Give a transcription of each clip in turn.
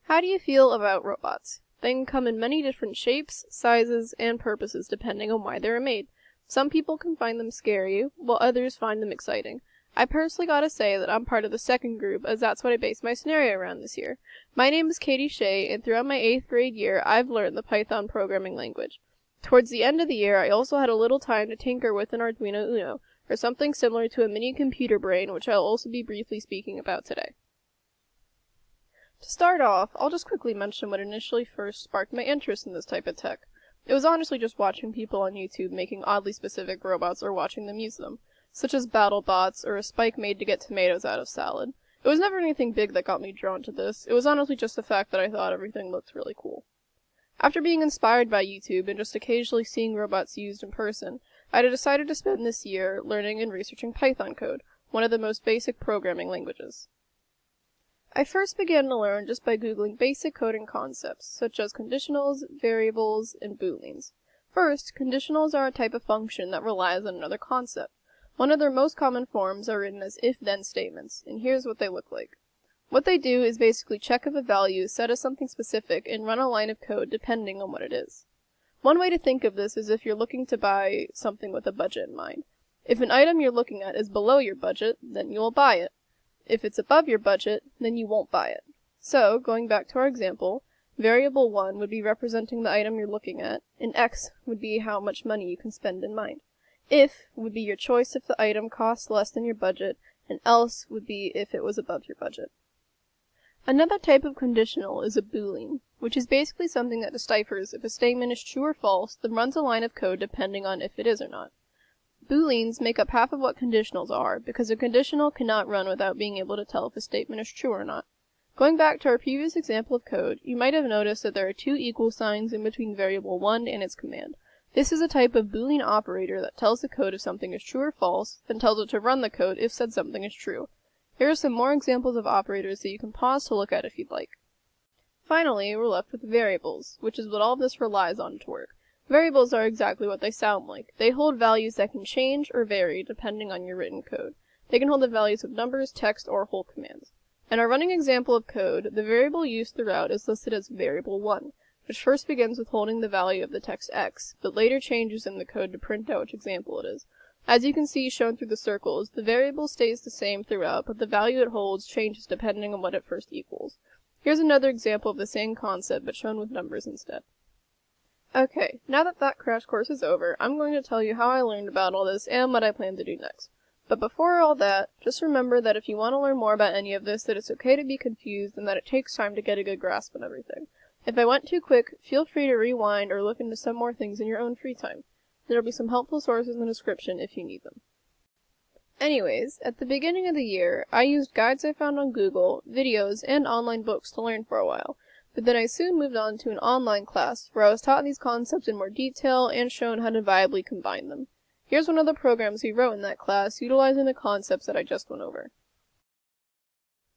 How do you feel about robots? They can come in many different shapes, sizes, and purposes depending on why they were made. Some people can find them scary, while others find them exciting. I personally gotta say that I'm part of the second group, as that's what I based my scenario around this year. My name is Cady Shea, and throughout my 8th grade year, I've learned the Python programming language. Towards the end of the year, I also had a little time to tinker with an Arduino Uno, or something similar to a mini computer brain, which I'll also be briefly speaking about today. To start off, I'll just quickly mention what initially first sparked my interest in this type of tech. It was honestly just watching people on YouTube making oddly specific robots or watching them use them, such as battle bots or a spike made to get tomatoes out of salad. It was never anything big that got me drawn to this, it was honestly just the fact that I thought everything looked really cool. After being inspired by YouTube and just occasionally seeing robots used in person, I decided to spend this year learning and researching Python code, one of the most basic programming languages. I first began to learn just by Googling basic coding concepts, such as conditionals, variables, and booleans. First, conditionals are a type of function that relies on another concept. One of their most common forms are written as if-then statements, and here's what they look like. What they do is basically check if a value is set as something specific and run a line of code depending on what it is. One way to think of this is if you're looking to buy something with a budget in mind. If an item you're looking at is below your budget, then you will buy it. If it's above your budget, then you won't buy it. So, going back to our example, variable 1 would be representing the item you're looking at, and x would be how much money you can spend in mind. If would be your choice if the item costs less than your budget, and else would be if it was above your budget. Another type of conditional is a boolean, which is basically something that deciphers if a statement is true or false, then runs a line of code depending on if it is or not. Booleans make up half of what conditionals are, because a conditional cannot run without being able to tell if a statement is true or not. Going back to our previous example of code, you might have noticed that there are two equal signs in between variable 1 and its command. This is a type of Boolean operator that tells the code if something is true or false, then tells it to run the code if said something is true. Here are some more examples of operators that you can pause to look at if you'd like. Finally, we're left with variables, which is what all of this relies on to work. Variables are exactly what they sound like. They hold values that can change or vary depending on your written code. They can hold the values of numbers, text, or whole commands. In our running example of code, the variable used throughout is listed as variable 1, which first begins with holding the value of the text x, but later changes in the code to print out which example it is. As you can see shown through the circles, the variable stays the same throughout, but the value it holds changes depending on what it first equals. Here's another example of the same concept, but shown with numbers instead. Okay, now that crash course is over, I'm going to tell you how I learned about all this and what I plan to do next. But before all that, just remember that if you want to learn more about any of this, that it's okay to be confused and that it takes time to get a good grasp on everything. If I went too quick, feel free to rewind or look into some more things in your own free time. There will be some helpful sources in the description if you need them. Anyways, at the beginning of the year, I used guides I found on Google, videos, and online books to learn for a while. But then I soon moved on to an online class where I was taught these concepts in more detail and shown how to viably combine them. Here's one of the programs we wrote in that class utilizing the concepts that I just went over.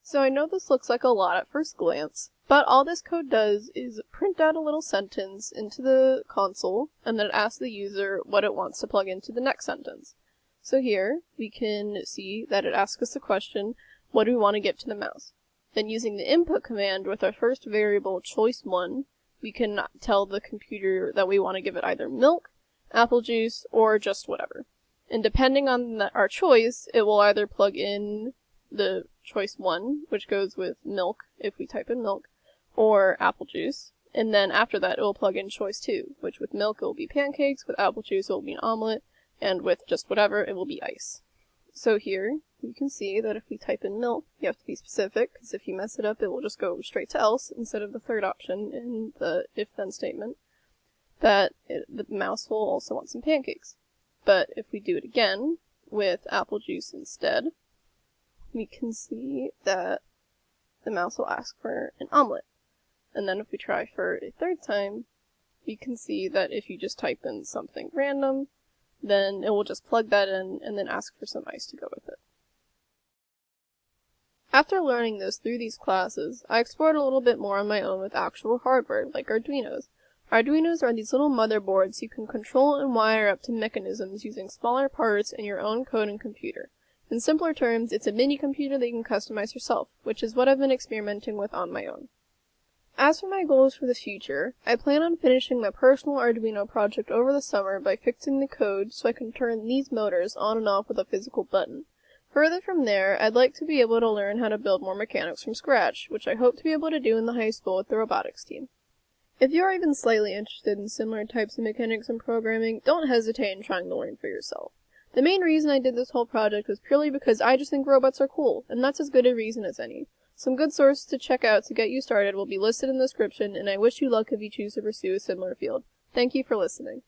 So I know this looks like a lot at first glance, but all this code does is print out a little sentence into the console and then it asks the user what it wants to plug into the next sentence. So here we can see that it asks us the question, what do we want to give to the mouse? Then using the input command with our first variable, choice 1, we can tell the computer that we want to give it either milk, apple juice, or just whatever. And depending on our choice, it will either plug in the choice 1, which goes with milk if we type in milk, or apple juice. And then after that, it will plug in choice 2, which with milk it will be pancakes, with apple juice it will be an omelet, and with just whatever it will be ice. So here, you can see that if we type in milk, you have to be specific, because if you mess it up, it will just go straight to else instead of the third option in the if-then statement, the mouse will also want some pancakes. But if we do it again with apple juice instead, we can see that the mouse will ask for an omelet. And then if we try for a third time, we can see that if you just type in something random, then it will just plug that in and then ask for some ice to go with it. After learning this through these classes, I explored a little bit more on my own with actual hardware, like Arduinos. Arduinos are these little motherboards you can control and wire up to mechanisms using smaller parts in your own code and computer. In simpler terms, it's a mini computer that you can customize yourself, which is what I've been experimenting with on my own. As for my goals for the future, I plan on finishing my personal Arduino project over the summer by fixing the code so I can turn these motors on and off with a physical button. Further from there, I'd like to be able to learn how to build more mechanics from scratch, which I hope to be able to do in the high school with the robotics team. If you are even slightly interested in similar types of mechanics and programming, don't hesitate in trying to learn for yourself. The main reason I did this whole project was purely because I just think robots are cool, and that's as good a reason as any. Some good sources to check out to get you started will be listed in the description, and I wish you luck if you choose to pursue a similar field. Thank you for listening.